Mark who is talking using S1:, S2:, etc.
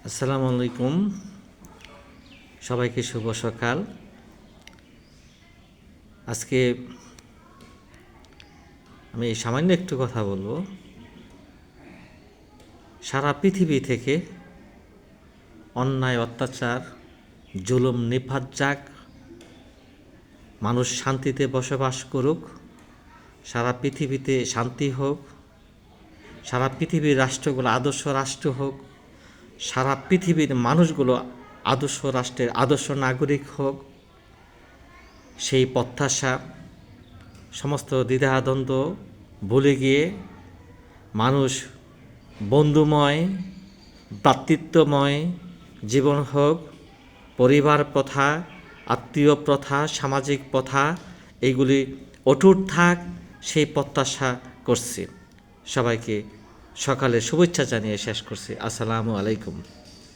S1: আসসালামু আলাইকুম, সবাইকে শুভ সকাল। আজকে আমি সামান্য একটু কথা বলবো। সারা পৃথিবী থেকে অন্যায়, অত্যাচার, জুলুম নিপাত যাক, মানুষ শান্তিতে বসবাস করুক, সারা পৃথিবীতে শান্তি হোক, সারা পৃথিবীর রাষ্ট্রগুলো আদর্শ রাষ্ট্র হোক, সারা পৃথিবীর মানুষগুলো আদর্শ রাষ্ট্রের আদর্শ নাগরিক হোক, সেই প্রত্যাশা সমস্ত দ্বিধাদ্বন্দ্ব ভুলে গিয়ে মানুষ বন্ধুময়, ভ্রাতৃত্বময় জীবন হোক, পরিবার প্রথা, আত্মীয় প্রথা, সামাজিক প্রথা এইগুলি অটুট থাক, সেই প্রত্যাশা করছি। সবাইকে সকালে শুভেচ্ছা জানিয়ে শেষ করছি। আসসালামু আলাইকুম।